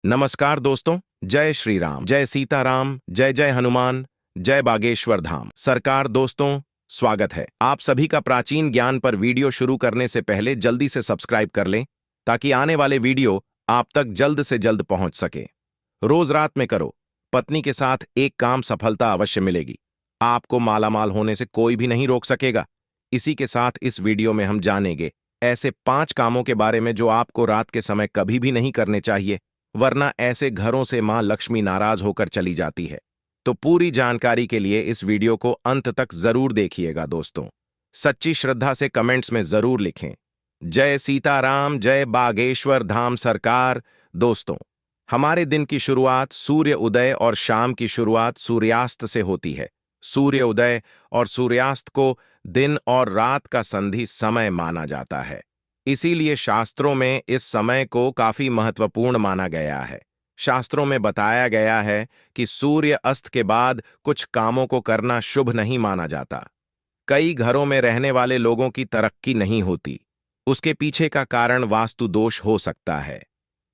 नमस्कार दोस्तों। जय श्री राम, जय सीताराम, जय जय हनुमान, जय बागेश्वर धाम। सरकार दोस्तों, स्वागत है आप सभी का प्राचीन ज्ञान पर। वीडियो शुरू करने से पहले जल्दी से सब्सक्राइब कर लें ताकि आने वाले वीडियो आप तक जल्द से जल्द पहुंच सके। रोज रात में करो, पत्नी के साथ एक काम सफलता अवश्य मिलेगी। आपको मालामाल होने से कोई भी नहीं रोक सकेगा। इसी के साथ इस वीडियो में हम जानेंगे ऐसे 5 कामों के बारे में जो आपको रात के समय कभी भी नहीं करने चाहिए, वरना ऐसे घरों से मां लक्ष्मी नाराज होकर चली जाती है। तो पूरी जानकारी के लिए इस वीडियो को अंत तक जरूर देखिएगा दोस्तों। सच्ची श्रद्धा से कमेंट्स में जरूर लिखें जय सीताराम, जय बागेश्वर धाम। सरकार दोस्तों, हमारे दिन की शुरुआत सूर्य उदय और शाम की शुरुआत सूर्यास्त से होती है। सूर्य उदय और सूर्यास्त को दिन और रात का संधि समय माना जाता है। इसीलिए शास्त्रों में इस समय को काफी महत्वपूर्ण माना गया है। शास्त्रों में बताया गया है कि सूर्य अस्त के बाद कुछ कामों को करना शुभ नहीं माना जाता। कई घरों में रहने वाले लोगों की तरक्की नहीं होती। उसके पीछे का कारण वास्तु दोष हो सकता है।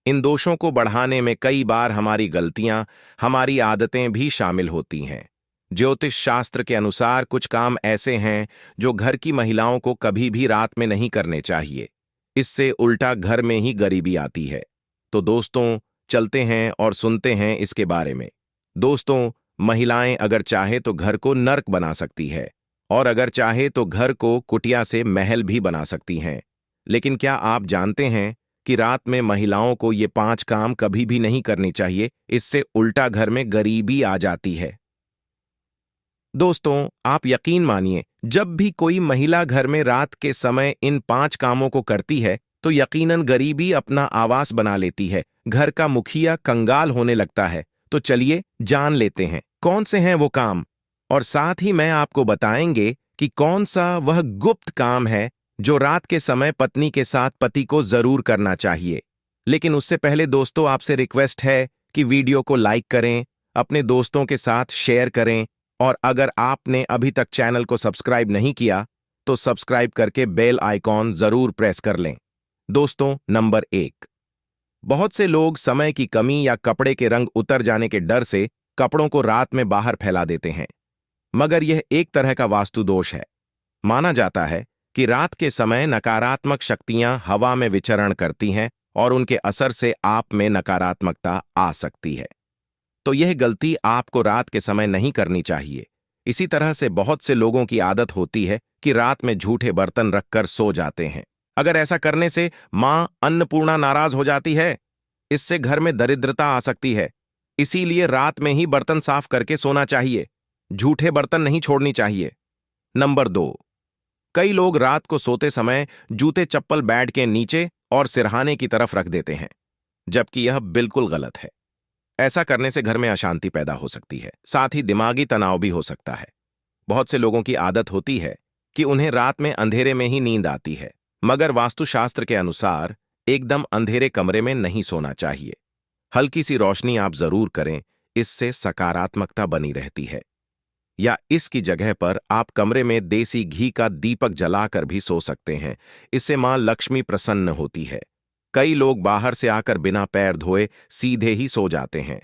इन दोषों को बढ़ाने में कई बार हमारी गलतियां, हमारी आदतें भी शामिल होती हैं। ज्योतिष शास्त्र के अनुसार कुछ काम ऐसे हैं जो घर की महिलाओं को कभी भी रात में नहीं करने चाहिए। इससे उल्टा घर में ही गरीबी आती है। तो दोस्तों, चलते हैं और सुनते हैं इसके बारे में। दोस्तों, महिलाएं अगर चाहे तो घर को नर्क बना सकती है और अगर चाहे तो घर को कुटिया से महल भी बना सकती हैं। लेकिन क्या आप जानते हैं कि रात में महिलाओं को ये 5 काम कभी भी नहीं करनी चाहिए? इससे उल्टा घर में गरीबी आ जाती है। दोस्तों, आप यकीन मानिए, जब भी कोई महिला घर में रात के समय इन 5 कामों को करती है तो यकीनन गरीबी अपना आवास बना लेती है। घर का मुखिया कंगाल होने लगता है। तो चलिए जान लेते हैं कौन से हैं वो काम, और साथ ही मैं आपको बताएंगे कि कौन सा वह गुप्त काम है जो रात के समय पत्नी के साथ पति को जरूर करना चाहिए। लेकिन उससे पहले दोस्तों, आपसे रिक्वेस्ट है कि वीडियो को लाइक करें, अपने दोस्तों के साथ शेयर करें, और अगर आपने अभी तक चैनल को सब्सक्राइब नहीं किया तो सब्सक्राइब करके बेल आइकॉन जरूर प्रेस कर लें। दोस्तों, नंबर 1, बहुत से लोग समय की कमी या कपड़े के रंग उतर जाने के डर से कपड़ों को रात में बाहर फैला देते हैं। मगर यह एक तरह का वास्तु दोष है। माना जाता है कि रात के समय नकारात्मक शक्तियां हवा में विचरण करती हैं और उनके असर से आप में नकारात्मकता आ सकती है। तो यह गलती आपको रात के समय नहीं करनी चाहिए। इसी तरह से बहुत से लोगों की आदत होती है कि रात में झूठे बर्तन रखकर सो जाते हैं। अगर ऐसा करने से मां अन्नपूर्णा नाराज हो जाती है। इससे घर में दरिद्रता आ सकती है। इसीलिए रात में ही बर्तन साफ करके सोना चाहिए। झूठे बर्तन नहीं छोड़नी चाहिए। नंबर 2, कई लोग रात को सोते समय जूते चप्पल बेड के नीचे और सिरहाने की तरफ रख देते हैं, जबकि यह बिल्कुल गलत है। ऐसा करने से घर में अशांति पैदा हो सकती है, साथ ही दिमागी तनाव भी हो सकता है। बहुत से लोगों की आदत होती है कि उन्हें रात में अंधेरे में ही नींद आती है, मगर वास्तुशास्त्र के अनुसार एकदम अंधेरे कमरे में नहीं सोना चाहिए। हल्की सी रोशनी आप जरूर करें, इससे सकारात्मकता बनी रहती है। या इसकी जगह पर आप कमरे में देसी घी का दीपक जलाकर भी सो सकते हैं। इससे मां लक्ष्मी प्रसन्न होती है। कई लोग बाहर से आकर बिना पैर धोए सीधे ही सो जाते हैं,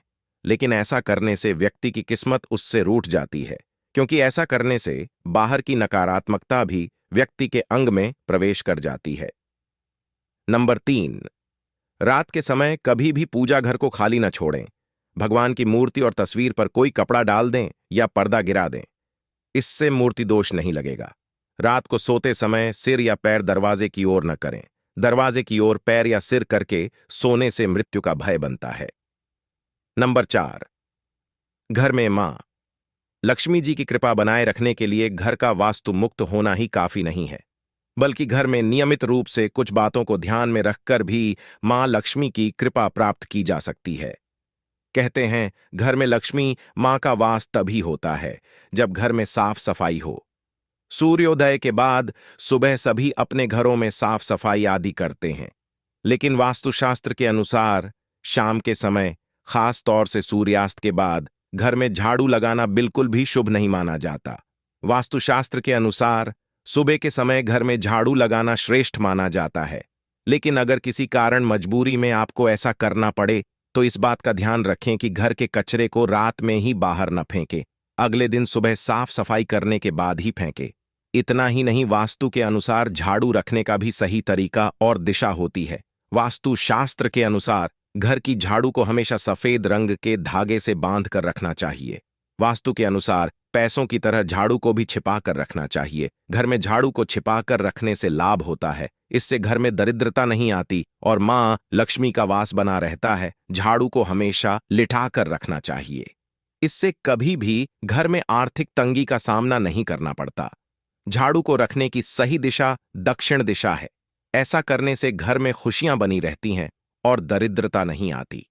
लेकिन ऐसा करने से व्यक्ति की किस्मत उससे रूठ जाती है, क्योंकि ऐसा करने से बाहर की नकारात्मकता भी व्यक्ति के अंग में प्रवेश कर जाती है। नंबर 3, रात के समय कभी भी पूजा घर को खाली न छोड़ें। भगवान की मूर्ति और तस्वीर पर कोई कपड़ा डाल दें या पर्दा गिरा दें। इससे मूर्ति दोष नहीं लगेगा। रात को सोते समय सिर या पैर दरवाजे की ओर न करें। दरवाजे की ओर पैर या सिर करके सोने से मृत्यु का भय बनता है। नंबर 4, घर में मां लक्ष्मी जी की कृपा बनाए रखने के लिए घर का वास्तु मुक्त होना ही काफी नहीं है, बल्कि घर में नियमित रूप से कुछ बातों को ध्यान में रखकर भी मां लक्ष्मी की कृपा प्राप्त की जा सकती है। कहते हैं, घर में लक्ष्मी मां का वास तभी होता है जब घर में साफ सफाई हो। सूर्योदय के बाद सुबह सभी अपने घरों में साफ सफाई आदि करते हैं, लेकिन वास्तुशास्त्र के अनुसार शाम के समय, खास तौर से सूर्यास्त के बाद, घर में झाड़ू लगाना बिल्कुल भी शुभ नहीं माना जाता। वास्तुशास्त्र के अनुसार सुबह के समय घर में झाड़ू लगाना श्रेष्ठ माना जाता है, लेकिन अगर किसी कारण मजबूरी में आपको ऐसा करना पड़े तो इस बात का ध्यान रखें कि घर के कचरे को रात में ही बाहर न फेंकें। अगले दिन सुबह साफ सफाई करने के बाद ही फेंकें। इतना ही नहीं, वास्तु के अनुसार झाड़ू रखने का भी सही तरीका और दिशा होती है। वास्तु शास्त्र के अनुसार घर की झाड़ू को हमेशा सफेद रंग के धागे से बांध कर रखना चाहिए। वास्तु के अनुसार पैसों की तरह झाड़ू को भी छिपा कर रखना चाहिए। घर में झाड़ू को छिपा कर रखने से लाभ होता है। इससे घर में दरिद्रता नहीं आती और मां लक्ष्मी का वास बना रहता है। झाड़ू को हमेशा लिटा कर रखना चाहिए। इससे कभी भी घर में आर्थिक तंगी का सामना नहीं करना पड़ता। झाड़ू को रखने की सही दिशा दक्षिण दिशा है। ऐसा करने से घर में खुशियां बनी रहती हैं और दरिद्रता नहीं आती।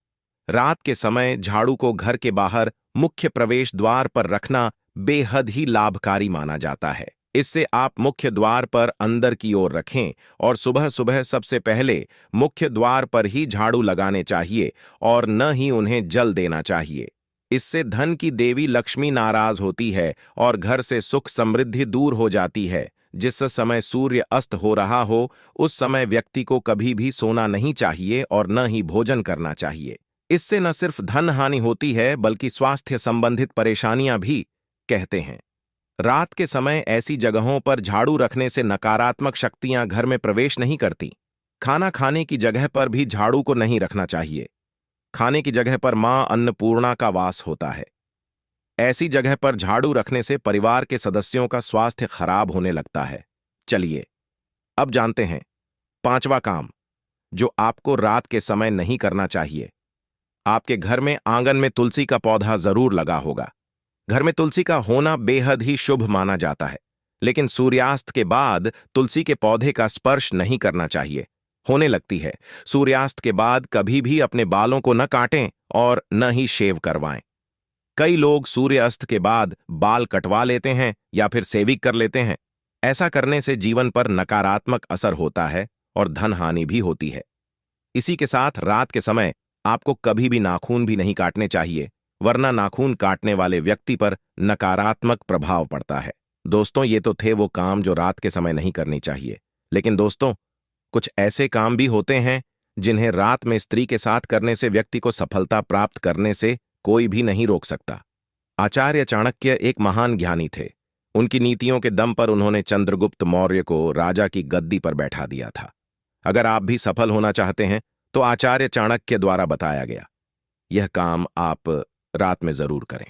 रात के समय झाड़ू को घर के बाहर मुख्य प्रवेश द्वार पर रखना बेहद ही लाभकारी माना जाता है। इससे आप मुख्य द्वार पर अंदर की ओर रखें और सुबह सुबह सबसे पहले मुख्य द्वार पर ही झाड़ू लगाने चाहिए और न ही उन्हें जल देना चाहिए। इससे धन की देवी लक्ष्मी नाराज होती है और घर से सुख समृद्धि दूर हो जाती है। जिस समय सूर्य अस्त हो रहा हो उस समय व्यक्ति को कभी भी सोना नहीं चाहिए और न ही भोजन करना चाहिए। इससे न सिर्फ धन हानि होती है बल्कि स्वास्थ्य संबंधित परेशानियां भी कहते हैं। रात के समय ऐसी जगहों पर झाड़ू रखने से नकारात्मक शक्तियां घर में प्रवेश नहीं करती। खाना खाने की जगह पर भी झाड़ू को नहीं रखना चाहिए। खाने की जगह पर मां अन्नपूर्णा का वास होता है। ऐसी जगह पर झाड़ू रखने से परिवार के सदस्यों का स्वास्थ्य खराब होने लगता है। चलिए अब जानते हैं पांचवा काम जो आपको रात के समय नहीं करना चाहिए। आपके घर में आंगन में तुलसी का पौधा जरूर लगा होगा। घर में तुलसी का होना बेहद ही शुभ माना जाता है, लेकिन सूर्यास्त के बाद तुलसी के पौधे का स्पर्श नहीं करना चाहिए। होने लगती है। सूर्यास्त के बाद कभी भी अपने बालों को न काटें और न ही शेव करवाएं। कई लोग सूर्यास्त के बाद बाल कटवा लेते हैं या फिर सेविक कर लेते हैं। ऐसा करने से जीवन पर नकारात्मक असर होता है और धन हानि भी होती है। इसी के साथ रात के समय आपको कभी भी नाखून भी नहीं काटने चाहिए, वरना नाखून काटने वाले व्यक्ति पर नकारात्मक प्रभाव पड़ता है। दोस्तों, ये तो थे वो काम जो रात के समय नहीं करनी चाहिए, लेकिन दोस्तों कुछ ऐसे काम भी होते हैं जिन्हें रात में स्त्री के साथ करने से व्यक्ति को सफलता प्राप्त करने से कोई भी नहीं रोक सकता। आचार्य चाणक्य एक महान ज्ञानी थे। उनकी नीतियों के दम पर उन्होंने चंद्रगुप्त मौर्य को राजा की गद्दी पर बैठा दिया था। अगर आप भी सफल होना चाहते हैं तो आचार्य चाणक्य द्वारा बताया गया यह काम आप रात में जरूर करें।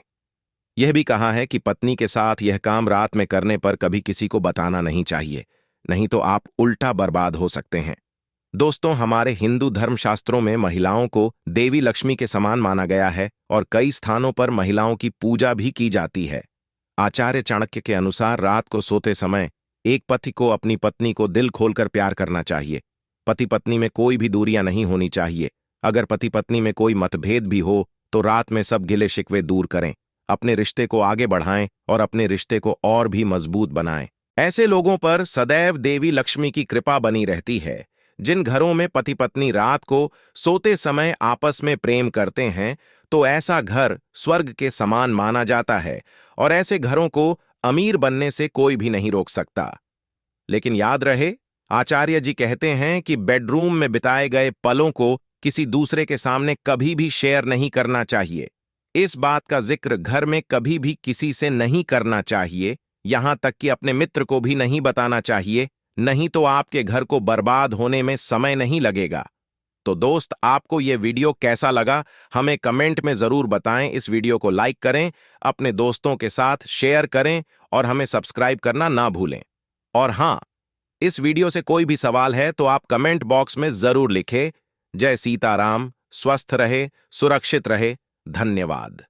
यह भी कहा है कि पत्नी के साथ यह काम रात में करने पर कभी किसी को बताना नहीं चाहिए, नहीं तो आप उल्टा बर्बाद हो सकते हैं। दोस्तों, हमारे हिंदू धर्मशास्त्रों में महिलाओं को देवी लक्ष्मी के समान माना गया है और कई स्थानों पर महिलाओं की पूजा भी की जाती है। आचार्य चाणक्य के अनुसार रात को सोते समय एक पति को अपनी पत्नी को दिल खोलकर प्यार करना चाहिए। पति पत्नी में कोई भी दूरियां नहीं होनी चाहिए। अगर पति पत्नी में कोई मतभेद भी हो तो रात में सब गिले शिकवे दूर करें, अपने रिश्ते को आगे बढ़ाएं और अपने रिश्ते को और भी मजबूत बनाएं। ऐसे लोगों पर सदैव देवी लक्ष्मी की कृपा बनी रहती है। जिन घरों में पति पत्नी रात को सोते समय आपस में प्रेम करते हैं तो ऐसा घर स्वर्ग के समान माना जाता है और ऐसे घरों को अमीर बनने से कोई भी नहीं रोक सकता। लेकिन याद रहे, आचार्य जी कहते हैं कि बेडरूम में बिताए गए पलों को किसी दूसरे के सामने कभी भी शेयर नहीं करना चाहिए। इस बात का जिक्र घर में कभी भी किसी से नहीं करना चाहिए, यहां तक कि अपने मित्र को भी नहीं बताना चाहिए, नहीं तो आपके घर को बर्बाद होने में समय नहीं लगेगा। तो दोस्त, आपको यह वीडियो कैसा लगा हमें कमेंट में जरूर बताएं। इस वीडियो को लाइक करें, अपने दोस्तों के साथ शेयर करें और हमें सब्सक्राइब करना ना भूलें। और हां, इस वीडियो से कोई भी सवाल है तो आप कमेंट बॉक्स में जरूर लिखें। जय सीताराम, स्वस्थ रहे, सुरक्षित रहे, धन्यवाद।